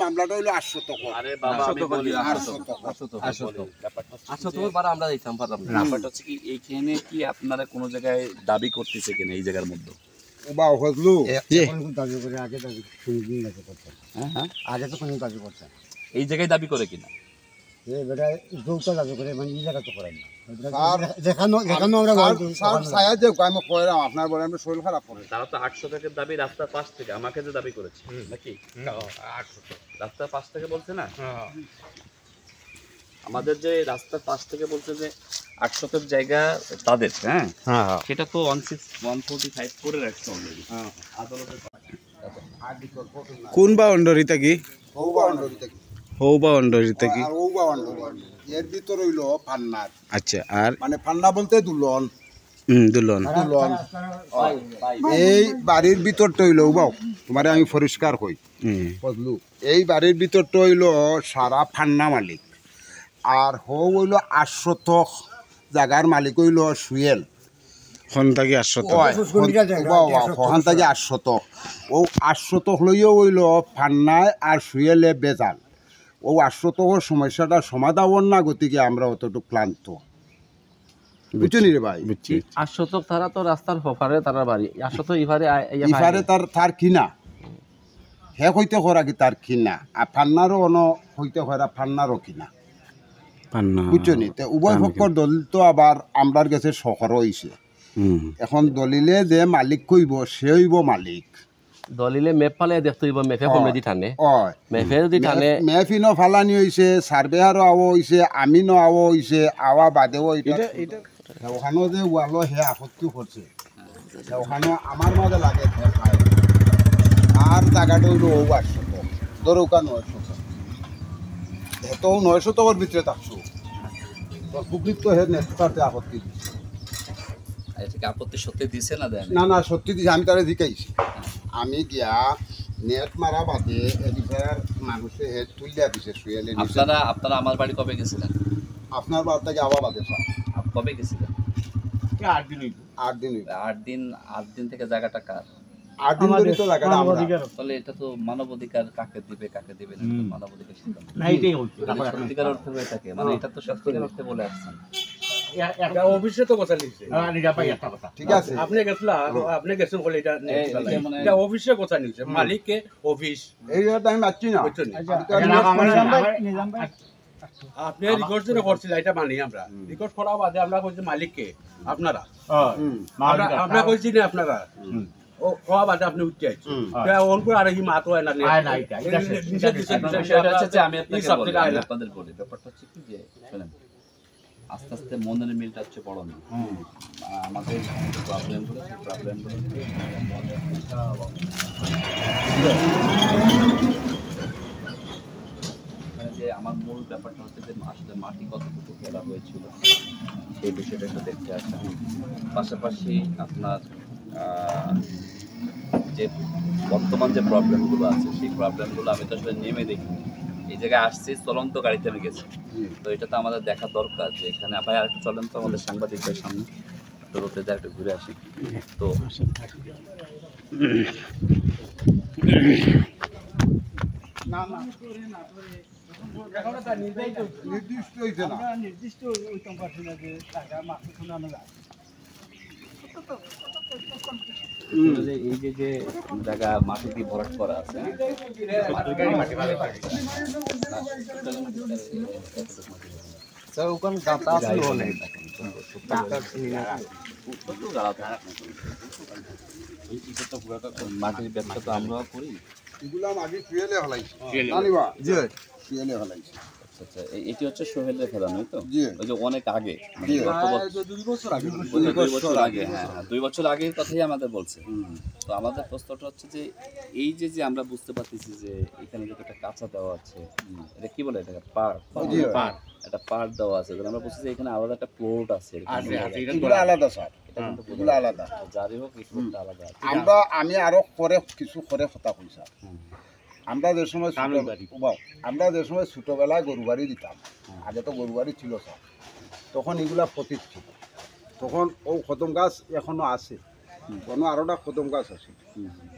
মামলাটা হইলো 800 টাকা। আরে বাবা আমি বলি 800 টাকা আমরা দিতাম পারলাম না। ব্যাপারটা হচ্ছে কি এইখানে কি আপনারা কোনো জায়গায় দাবি করতেছে কিনা এই জায়গার মধ্যে? ওবা হজলু দাবি করে আগে দাবি কোনদিন দাবি করতেন। হ্যাঁ আগে তো কোনো দাবি করতেন এই জায়গায় দাবি করে কিনা? বেটা যৌতা দাবি করে মানে এই জায়গা তো করেন না দেখানো আমরা ছায়া যে আমি কইরাম আপনার বলে আমি শরীর খারাপ করে। তারা তো 800 টাকার দাবি রাস্তার পাশ থেকে আমাকে যে দাবি করেছে নাকি 800 রাস্তার পাশ থেকে বলছে না। আমাদের যে রাস্তার পাশ থেকে বলছে যে 800 এর জায়গা তাদের, হ্যাঁ সেটা তো 145 করে রাখছে অলরেডি আদালতে। কোন বাউন্ডারি থাকি ওবা অন্ডরি থেকে হৌ বাউন্ডারি থাকি আর ওবা অন্ডরি এর ভিতর হইলো পান্নার। আচ্ছা আর মানে পান্না বলতে দুলন দুলন দুলন এই বাড়ির ভিতরটা হইলো ওবাও তোমারে আমি পরিষ্কার কই বুঝলু। এই বাড়ির ভিতরটা হইলো সারা ফান্না মালিক আর হইলো 800 জায়গার মালিক হইলো সুয়েল খন থাকি 800 ওখান থেকে 800 ও 800 লইও হইলো ফান্নায় আর সুয়েলে বেজাল। ও 800 সমস্যাটা সমাধান না, গতিকে আমরা অতটুকু ক্লান্ত বুঝছো নি রে ভাই। বুঝছি 800 তারা তো রাস্তার হফারে তারা বাড়ি 800 ইফারে তার কিনা হে হইতে করা কি তার কিনা আর ফান্নারও অন হইতে করা ফান্নারও কিনা পান্না বুঝছো নি। উভয় পক্ষর দলিল তো আবার আমরার কাছে শহর হইছে। এখন দলিলে যে মালিক কইব সে হইব মালিক। দলিলে মেপ পালে দেখতে হইব মেপে কম রেডি থানে হয় মেপে যদি থানে মেফিনো ফালানি হইছে সার্ভেয়ারও আও হইছে আমিনও আও হইছে আওয়া বাদেও এটা ওখানেও যে ওয়ালো হে আপত্তি করছে ওখানে আমার মাঝে লাগে আর জায়গাটা হইল ও 800 ধরোকা 900 এত 900 টাকার ভিতরে থাকছো পুকুরিত তো হে নেতাতে আপত্তি দিচ্ছে। এটা আপত্তি সত্যি দিছে না দেন? না না সত্যি দিছে। আমি তারে জিকাইছি আমি গিয়া নেট মারা বাদে এদিকের মানুষে হে তুলিয়া দিছে সুয়েলে। আপনারা আমার বাড়ি কবে গেছিলেন? আপনার বার থেকে আবার বাদে স্যার কবে গেছিলেন? 8 দিন হইল 8 দিন থেকে জায়গাটা কার? 8 দিন ধরে তো জায়গাটা আমরা। তাহলে এটা তো মানবাধিকার কাকে দিবে না মানবাধিকার সিদ্ধান্ত না এটাই হচ্ছে সত্যিকার অর্থে হয়ে থাকে মানে এটা তো সত্যিকার অর্থে বলে আসছেন। অফিসে তো কথা লিখছে ঠিক আছে আপনি গেছিলা আপনি গেছেন বলে এটা এটা অফিসে কথা নিছে মালিককে অফিস এই কথা আমি মানছি না। আপনি রিকর্ড যেটা করছিল এটা মানি আমরা রিকর্ড করা বাদে আমরা কইছি মালিককে আপনারা আমরা কইছি না আপনারা ও কোয়া বাদে আপনি উঠতে আইছেন অন করে আর কি মাতো হয় না সেটা হচ্ছে যে আমি আপনাদের বলি ব্যাপারটা হচ্ছে কি যে শুনেন আস্তে আস্তে মনের মিলটা হচ্ছে বড় না আমাদের প্রবলেমগুলো যে আমার মূল ব্যাপারটা হচ্ছে যে আসলে মাটি কতটুকু ফেলা হয়েছিল সেই বিষয়টা একটু দেখতে আসা। পাশাপাশি আপনার যে বর্তমান যে প্রবলেমগুলো আছে সেই প্রবলেমগুলো আমি তো আসলে নেমে দেখিনি। এই জায়গায় আসছি চলন্ত গাড়িতে আমি গেছি, তো এটা তো আমাদের দেখা দরকার যে এখানে ভাই আর একটু চলেন তো আমাদের সাংবাদিকদের সামনে একটু রোডে যা একটু ঘুরে আসি। তো নির্দিষ্ট হইছে না নির্দিষ্ট ওইরকম পারছি না যে টাকা মাছ শোনানো যায়। এই যে জায়গা মাটি দিয়ে ভরাট করা আছে ওখানে গাঁথা আছে অনেক মাটির ব্যবসা তো আমরাও করি। এগুলা মাটি শুয়েলে হলাইছে জানিবা জি শুয়েলে হলাইছে। আচ্ছা এটি হচ্ছে সোহেলের ফেলানো তো ওই যে অনেক আগে জি 2 বছর আগে হ্যাঁ 2 বছর আগের কথাই আমাদের বলছে। তো আমাদের প্রশ্নটা হচ্ছে যে এই যে আমরা বুঝতে পারতেছি যে এখানে যে একটা কাঁচা দেওয়া আছে এটা কি বলে এটা পার একটা পার দেওয়া আছে আমরা বুঝছি যে এখানে আলাদা একটা প্লট আছে এগুলো আলাদা স্যার এগুলো আলাদা যারই হোক এই আলাদা। আমি আরো পরে কিছু করে কথা কই স্যার আমরা যে সময় ছোটবেলায় গরু বাড়ি দিতাম আগে তো গরু বাড়ি ছিল স্যার তখন এগুলা প্রতীক ছিল তখন ও খতম গাছ এখনো আছে, কোনো আরোটা খতম গাছ আছে।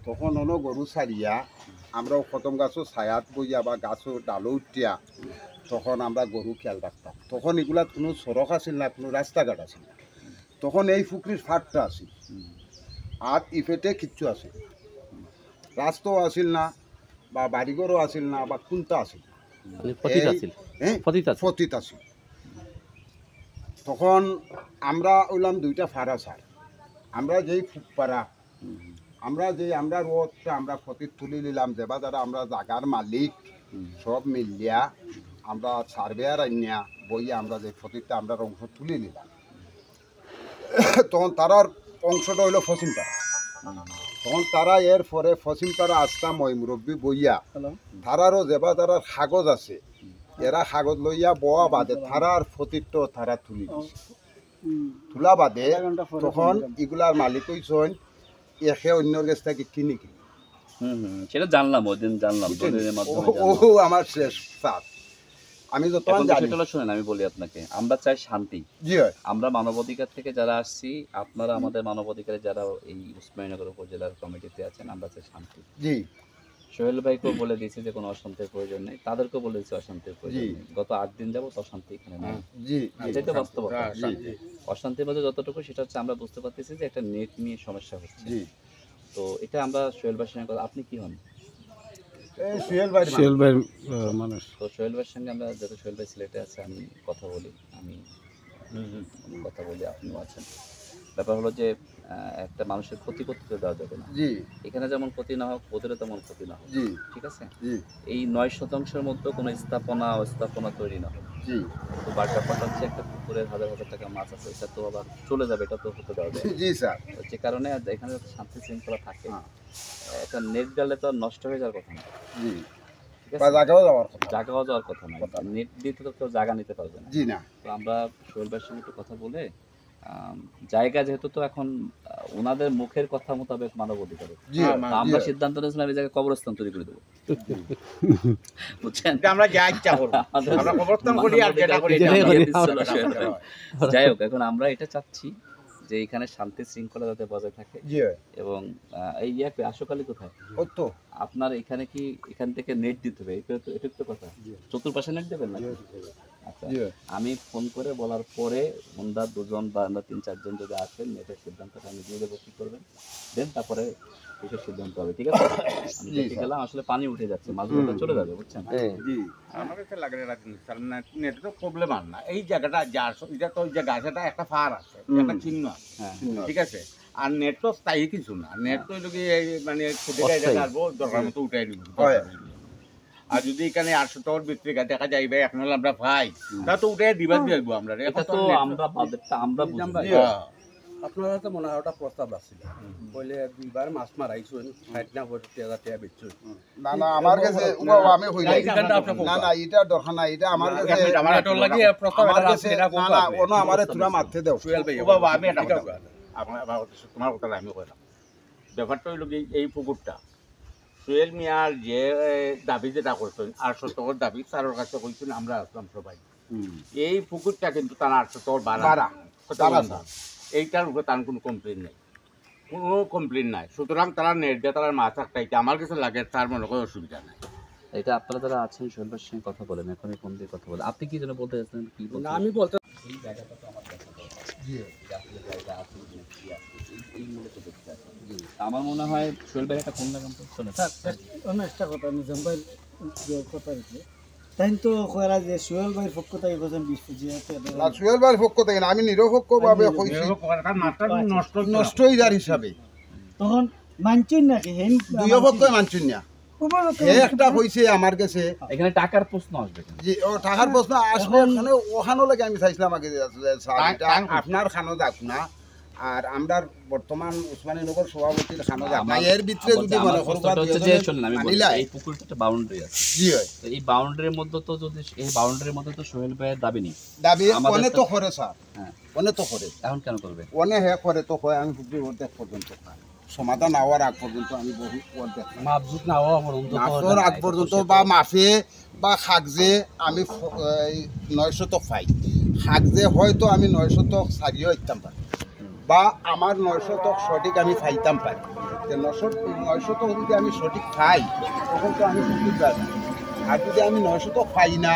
তখন অন্য গরু ছাড়িয়া আমরা খতম গাছও ছায়াত বইয়া বা গাছও ডালো উঠিয়া তখন আমরা গরু খেয়াল রাখতাম। তখন এগুলাত কোনো সড়ক আছিল না, কোনো রাস্তাঘাট আছিল না। তখন এই পুকুরির ফাটটা আছিল, আর ইফেটে কিচ্ছু আছিল, রাস্তাও আছিল না বা বাড়িঘরও আছিল না বা কোনটা আছিল, মানে পতিত আছিল পতিত আছিল ফতিত আছিল। তখন আমরা ওইলাম দুইটা ফাড়া স্যার, আমরা যেই ফুকপাড়া আমরা রোডটা আমরা ফতিত তুলি নিলাম, যেবা যারা আমরা জাগার মালিক সব মিলিয়া আমরা সার্ভেয়ার আনিয়া বইয়া আমরা যে ফতিরটা আমরা অংশ তুলে নিলাম। তখন তারার অংশটা হইল ফসিমপাড়া। তখন তারা এর পরে ফসিমপাড়া আসতাম ওই মুরব্বী বইয়া তারারও যেবা তারার কাগজ আছে, এরা কাগজ লইয়া বোয়া বাদে তারার ফতিরটা তারা তুলি তোলা বাদে তখন এগুলার মালিক হইছেন একে অন্যর কাছ থেকে কিনি কিনি। সেটা জানলাম, ওই দিন জানলাম দলিলের মাধ্যমে ও জানলাম। আমার শেষ সাথ। আমি যত এখন জানি বিষয়টা হলো শুনেন, আমি বলি আপনাকে, আমরা চাই শান্তি। জি হয় আমরা মানবাধিকার থেকে যারা আসছি, আপনারা আমাদের মানবাধিকারে যারা এই উসমানীনগর উপজেলার কমিটিতে আছেন, আমরা চাই শান্তি। জি সোহেল ভাইকেও বলে দিয়েছি যে কোনো অশান্তির প্রয়োজন নেই, তাদেরকেও বলে দিয়েছি অশান্তির প্রয়োজন নেই। গত 8 দিন যাবত অশান্তি এখানে নেই, জি এটাই তো বাস্তবতা। অশান্তির মধ্যে যতটুকু সেটা হচ্ছে আমরা বুঝতে পারতেছি যে একটা নেট নিয়ে সমস্যা হচ্ছে। জি তো এটা আমরা সোহেল ভাইয়ের সঙ্গে কথা, আপনি কি হন? এই সুহেল ভাই শিয়াল ভাই মানুষ তো সোহেল ভাইয়ের সঙ্গে আমরা, যাতে সোহেল ভাই সিলেটে আছে, আমি কথা বলি, আপনিও আছেন। ব্যাপার হলো যে একটা মানুষের ক্ষতি করতে দেওয়া যাবে না। জি এখানে যেমন ক্ষতি না হোক, ওদেরও তেমন ক্ষতি না হোক, জি ঠিক আছে? জি এই 9% মধ্যে কোনো স্থাপনা তৈরি না হোক। জি তো ব্যাপারটা হচ্ছে একটা পুকুরের হাজার হাজার টাকা মাছ আছে, এটা তো আবার চলে যাবে, এটা তো হতে দেওয়া যায় না। জি স্যার তো যে কারণে এখানে যাতে শান্তি শৃঙ্খলা থাকে, একটা নেট ডালে তো আর নষ্ট হয়ে যাওয়ার কথা না, জি ঠিক বা আছে? জায়গাও যাওয়ার কথা জায়গাও যাওয়ার কথা নয়, নেট দিয়ে তো কেউ জায়গা নিতে পারবে না। জি না তো আমরা সোহেল ভাইয়ের সঙ্গে একটু কথা বলে জায়গা, যেহেতু তো এখন ওনাদের মুখের কথা মোতাবেক মানব অধিকার, জি আমরা সিদ্ধান্ত নিয়েছিলাম এই জায়গায় কবরস্থান তৈরি করে দেবো, বুঝছেন? আমরা যা ইচ্ছা করব, আমরা কবরস্থান করি আর যেটা করি যাই হোক, এখন আমরা এটা চাচ্ছি যে এখানে শান্তি শৃঙ্খলা যাতে বজায় থাকে। জি এবং এই আশুকালী কোথায় ও তো আপনার এখানে কি এখান থেকে নেট দিতে হবে, এটা তো কথা, চতুর্পাশে নেট দেবেন না? আচ্ছা, জি আমি ফোন করে বলার পরে ওনারা 2 জন বা 3-4 জন যদি আসেন, নেটের সিদ্ধান্তটা আমি দিয়ে দেবো, কি করবেন দেন, তারপরে কিসের সিদ্ধান্ত হবে, ঠিক আছে? আমি দেখে গেলাম আসলে পানি উঠে যাচ্ছে, মাছগুলো চলে যাবে, বুঝছেন? জি আমার কাছে লাগে নেট তো প্রবলেম আর না। এই জায়গাটা যা এটা তো ওই যে গাছটা একটা ফার আছে, একটা চিহ্ন আছে, হ্যাঁ, ঠিক আছে? আর নেট তো স্থায়ী কিছু না, নেট তো লোকে মানে খুঁজে গায়ে আসবো দরকার মতো উঠাই নিব। আর যদি এখানে 800 টাকার ভিতরে দেখা যাইবে এখন আমরা ভাই, তা তো উঠে দিবা দিব আমরা। এটা তো আমরা আমরা বুঝি। আপনারা তো মনে হয় ওটা প্রস্তাব আসছিল, বলে 2বার মাছ মারাইছুন, 60 না 40,000 বেচছুন। না না আমার কাছে আমি হই নাই, না না এটা দরকার নাই, এটা আমার কাছে আমার তো লাগে প্রস্তাব আমার এটা কাছে সেটা না না ওনো আমারে তুরা মারতে দাও সুয়েল ভাই বাবা, আমি এটা কথা তোমার কথা আমি কইলাম। ব্যাপারটা হইল এই পুকুরটা সুয়েল মিয়ার যে দাবি যেটা করছেন 800 টাকার দাবি, তার কাছে কইছেন আমরা আসলাম সবাই। এই পুকুরটা কিন্তু তার 800 টাকার ভাড়া, এইটার উপরে তার কোনো কমপ্লেন নাই, সুতরাং তারা নেট দিয়ে তারা মাছ একটা আমার কাছে লাগে, তার মনে কোনো অসুবিধা নাই। এটা আপনারা যারা আছেন সোহেল ভাইয়ের সঙ্গে কথা বলেন, এখনই ফোন দিয়ে কথা বলেন। আপনি কি যেন বলতে চাচ্ছেন, কি বলতে? আমি বলতে এই জায়গাটা তো আমার দেখা দরকার, আসলে জায়গা আছে কি আছে, এই মূলত দেখতে আছে। আমার মনে হয় সোহেল ভাই একটা ফোন লাগান তো, শোনেন অন্য একটা কথা নিজাম ভাই কথা রেখে তাই তো কয়রা যে সোহেল ভাইয়ের পক্ষ থেকে বলেন 20 না সুহেল ভাই পক্ষ থেকে না, আমি নিরপেক্ষভাবে কইছি নষ্টই যার হিসাবে, তখন মানছেন নাকি হেন দুই পক্ষ মানছেন না। একটা কইছে আমার কাছে এখানে টাকার প্রশ্ন আসবে, যে ও টাকার প্রশ্ন আসবে, ওখানে ওখানো লাগে আমি চাইছিলাম আগে যে আপনার খানো যাক না, আর আমরা বর্তমান উসমানীনগর সভাপতির খানো যাক না, এর ভিতরে যদি মনে করবা যে শুনুন, আমি বলি এই পুকুরটা একটা বাউন্ডারি আছে, জি হয় তো এই বাউন্ডারির মধ্যে তো যদি এই বাউন্ডারির মধ্যে তো সোহেল ভাইয়ের দাবি নেই, দাবি অনেক তো করে স্যার, হ্যাঁ অনেক তো করে, এখন কেন করবে? অনেক হে করে তো হয়, আমি পুকুর অর্ধেক পর্যন্ত সমাধান হওয়ার আগ পর্যন্ত আমি বহু অর্ধেক মাপজুত না হওয়া পর্যন্ত মাছর আগ পর্যন্ত বা মাফে বা খাগজে আমি 900 পাই, খাগজে হয়তো আমি 900 সারিয়েও ইতাম পারি। বা আমার 900 সঠিক আমি পাইতাম পারি, 900 যদি আমি সঠিক পাই তখন তো আমি সঠিক পাই। আর যদি আমি 900 পাই না,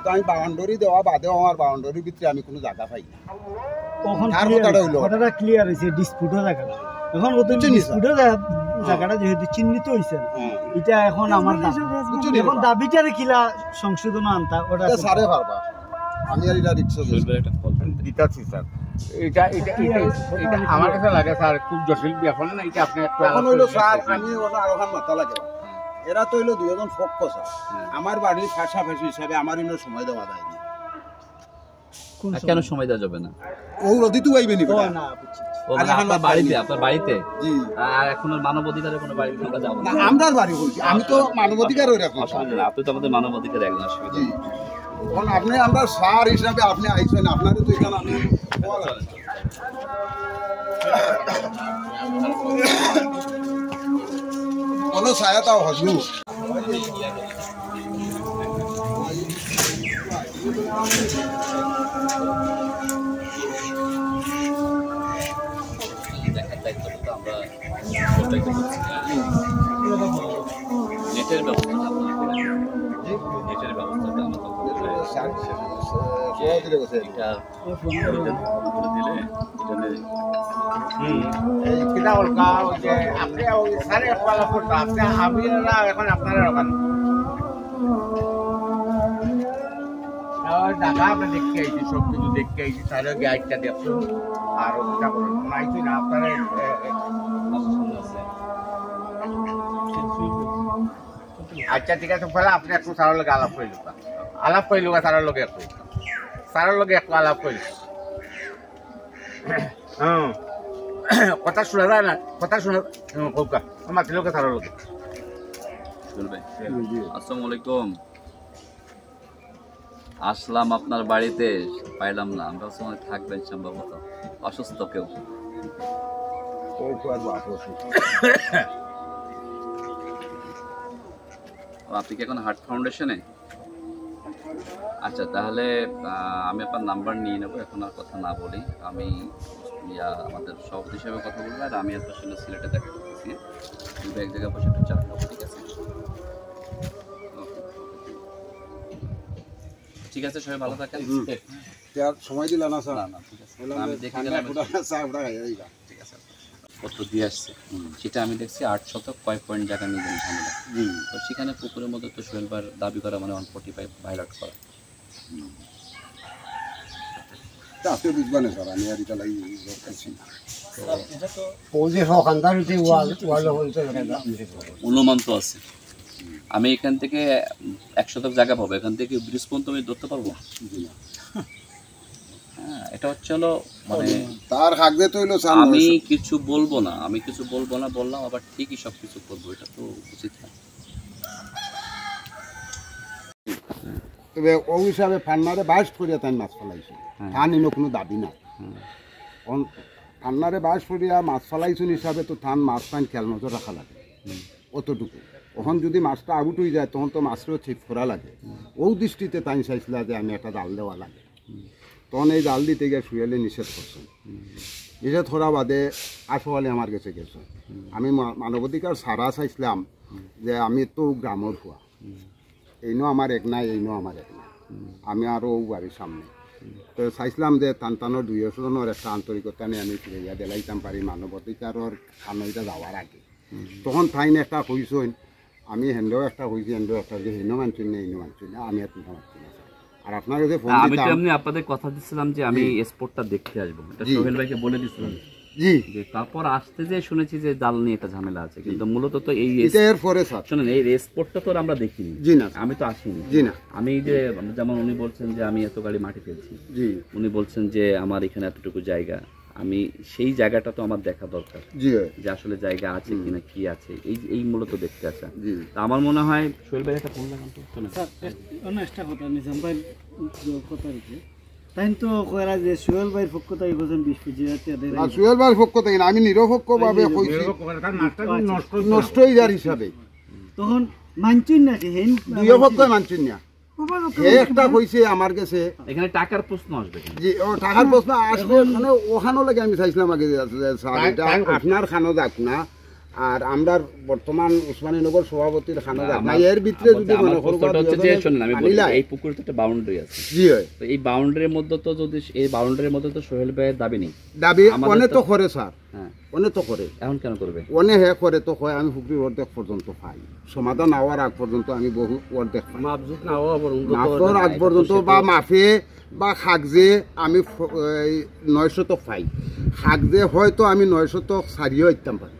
তো আমি বাউন্ডারি দেওয়া বাদেও আমার বাউন্ডারির ভিতরে আমি কোনো জায়গা পাই না। তখন তার কথাটা হইলো কথাটা ক্লিয়ার হয়েছে, ডিসপুটের জায়গাটা এখন কত ডিসপুটের জায়গাটা যেহেতু চিহ্নিত হয়েছে, এটা এখন আমার এখন দাবিটারে কিলা সংশোধন আনতা ওটা সারে পারবা। আমি আর এটা রিক্সা দিতাছি স্যার, এটা এটা এটা এটা আমার কাছে লাগে স্যার খুব জটিল ব্যাপার না। এটা আপনি এখন হইলো স্যার, আমি আরো মাথা লাগে। এরা তো হইলো দুজন পক্ষ স্যার, আমার বাড়ির পাশাপাশি হিসাবে আমার ইনো সময় দেওয়া যায় না। কেন সময় দেওয়া যাবে না? ও রদিতু আইবে নি বেটা। ও মানে আপনার বাড়িতে, আপনার বাড়িতে জি। আর এখন মানবাধিকারের কোনো বাড়িতে আমরা যাব না। আমরা বাড়ি বলছি, আমি তো মানবাধিকার ওই রকম। অসুবিধা না, আপনি তো আমাদের মানবাধিকার একজন, অসুবিধা নেই। এখন আপনি আমরা স্যার হিসাবে আপনি আইছেন, আপনারও তো এখানে আমি কোনো সহায়তাও হজু দেখার দায়িত্বটা তো আমরা সবাইকে দিচ্ছি। নেটের ব্যবস্থা নেটের ব্যবস্থাটা আমরা এটা ঢাকা আমরা দেখতে আইছি, সব কিছু দেখতে আইছি, তাহলে গাইডটা দেখুন আর ওটা করুন আইছি না আপনারা। আচ্ছা ঠিক আছে, ফলে আপনি একটু সারার লগে আলাপ করে লুকা, আলাপ করে লুকা সারার লগে একটু, সারার লগে একটু আলাপ করে। হ্যাঁ কথা শোনা যায় না, কথা শোনা কৌকা মাতি লোকে সারার লগে। আসসালামু আলাইকুম। আসলাম আপনার বাড়িতে, পাইলাম না। আমরা সময় থাকবেন সম্ভবত, অসুস্থ কেউ। আপনি কি এখন হার্ট ফাউন্ডেশনে? আচ্ছা, তাহলে আমি আপনার নাম্বার নিয়ে নেবো, এখন আর কথা না বলি। আমি আমাদের সভাপতি হিসেবে কথা বলবো, আর আমি আপনার সঙ্গে সিলেটে দেখা করতেছি। কিন্তু এক জায়গায় বসে একটু চা খাবো, ঠিক আছে? ঠিক আছে, সবাই ভালো থাকেন। সময় দিল না স্যার। না ঠিক আছে, আমি দেখে গেলাম। ঠিক আছে, পত্র দিয়ে আসছে, সেটা আমি দেখছি 8 শতক কয় পয়েন্ট জায়গা নিয়ে ঝামেলা। তো সেখানে পুকুরের মধ্যে তো সোহেলবার দাবি করা মানে 145 ভাইলাট করা। আপনি বুঝবেন স্যার, আমি আর এটা লাগি করছি না। অনুমান তো আছে। আমি এখান থেকে 1 শতক জায়গা পাবো, এখান থেকে ব্রিজ পর্যন্ত আমি ধরতে পারবো? হ্যাঁ, এটা হচ্ছে হলো মানে তার হাগদে তো হইলো স্যার। আমি কিছু বলবো না, আমি কিছু বলবো না বললাম, আবার ঠিকই সব কিছু করবো, এটা তো উচিত না। তবে ওই হিসাবে ফান্নারে বাস করিয়া তাই মাছ ফেলাইছে, ধান ইনো কোনো দাবি না। ফান্নারে বাস করিয়া মাছ ফেলাইছেন হিসাবে তো ধান মাছ ফাইন খেয়াল নজর রাখা লাগে, অতটুকু। তখন যদি মাছটা আউট হয়ে যায় তখন তো মাছটাও ঠিক করা লাগে। ও দৃষ্টিতে তাই চাইছিল যে আমি একটা জাল দেওয়া লাগে। তখন এই জাল দিতে গিয়ে সুয়েলে নিষেধ করছেন। নিষেধ করা বাদে আসোয়ালে আমার কাছে গেছে। আমি মানবাধিকার সারা চাইছিলাম যে আমি তো গ্রামের হওয়া, এইনো আমার এক নাই, এইনো আমার এক নাই, আমি আরও বাড়ির সামনে। তো চাইছিলাম যে টানটানোর 200 জনের একটা আন্তরিকতা নিয়ে আমি ফিরে দেলাইতাম পারি মানবাধিকারের সামনেটা যাওয়ার আগে। তখন ফাইন একটা হয়েছেন, আমি হেন্ডও একটা হয়েছি, হেন্ডও একটা যে হেনো মানছি না, এইনো মানছি না, আমি আর তুলতে পারছি না। আর আপনার কাছে ফোন দিতাম, আমি আপনাদের কথা দিচ্ছিলাম যে আমি স্পোর্টটা দেখতে আসবো, এটা সোহেল ভাইকে বলে দিচ্ছিলাম। জি, যে তারপর আসতে যে শুনেছি যে জাল নিয়ে একটা ঝামেলা আছে, কিন্তু মূলত তো এই এর পরে স্যার শুনেন এই স্পোর্টটা তো আমরা দেখিনি। জি না, আমি তো আসিনি। জি না, আমি যে যেমন উনি বলছেন যে আমি এত গাড়ি মাটি ফেলছি, জি, উনি বলছেন যে আমার এখানে এতটুকু জায়গা, আমি সেই জায়গাটা তো আমার দেখা দরকার, জি, যে আসলে জায়গা আছে কিনা, কি আছে, এই মূলত দেখতে আসা। জি, তা আমার মনে হয় সোহেল ভাই একটা ফোন লাগান তো। একটা কথা নিজাম ভাই কথা রেখে তাই তো কয়রা যে সোহেল ভাইয়ের পক্ষ থেকে বলছেন 20 কেজি আর সুয়েল ভাইয়ের পক্ষ থেকে না, আমি নিরপেক্ষভাবে কইছি নষ্ট হয়ে যার হিসাবে। তখন মানছেন নাকি হেন দুই পক্ষ মানছেন না, একটা কইছে আমার কাছে এখানে টাকার প্রশ্ন আসবে কেন? যে ও টাকার প্রশ্ন আসবে মানে ওখানেও লাগে আমি চাইছিলাম আগে যে স্যার এটা আপনার খানো যাক না আর আমরা বর্তমান উসমানীনগর সভাপতির খানো যাক না এর ভিতরে যদি আমার মনে করবো প্রশ্নটা হচ্ছে যে শুনুন আমি বলি এই পুকুরে তো একটা বাউন্ডারি আছে জি হয় তো এই বাউন্ডারির মধ্যে তো যদি এই বাউন্ডারির মধ্যে তো সোহেল ভাইয়ের দাবি নেই দাবি আমাদের অনে তো- তো করে স্যার হ্যাঁ অনে তো করে এখন কেন করবে অনে হে করে তো হয় আমি পুকুরির অর্ধেক পর্যন্ত পাই সমাধান হওয়ার আগ পর্যন্ত আমি বহু অর্ধেক পাই মাপজুক না হওয়া পর্যন্ত মাফর আগ পর্যন্ত বা মাফে বা খাগজে আমি 900 তো পাই খাগজে হয়তো আমি 900 তো সারিও ইতাম পারি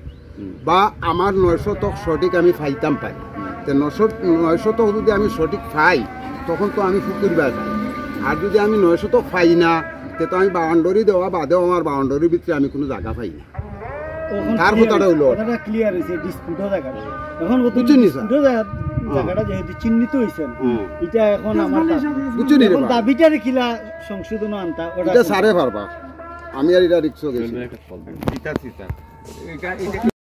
বা আমার 900 তো সঠিক আমি পাইতাম পারি তো 900 তো যদি আমি সঠিক পাই তখন তো আমি পুকুর বাই পাই আর যদি আমি 900 তো পাই না তো আমি বাউন্ডারি দেওয়া বাদেও আমার বাউন্ডারির ভিতরে আমি কোনো জায়গা পাই না তার কথাটা হইলো ক্লিয়ার হয়েছে ডিসপুটও জায়গা এখন বুঝছেন নি স্যার? ডিসপুটও জায়গাটা যেহেতু চিহ্নিত হয়েছে এটা এখন আমার বুঝছেন নি রে এখন বাবা? দাবিটারে কিলা সংশোধন আনতা এটা সারে পারবা আমি আর এটা রিক্স গেছি সোহেল ভাই একটা ফল দেন।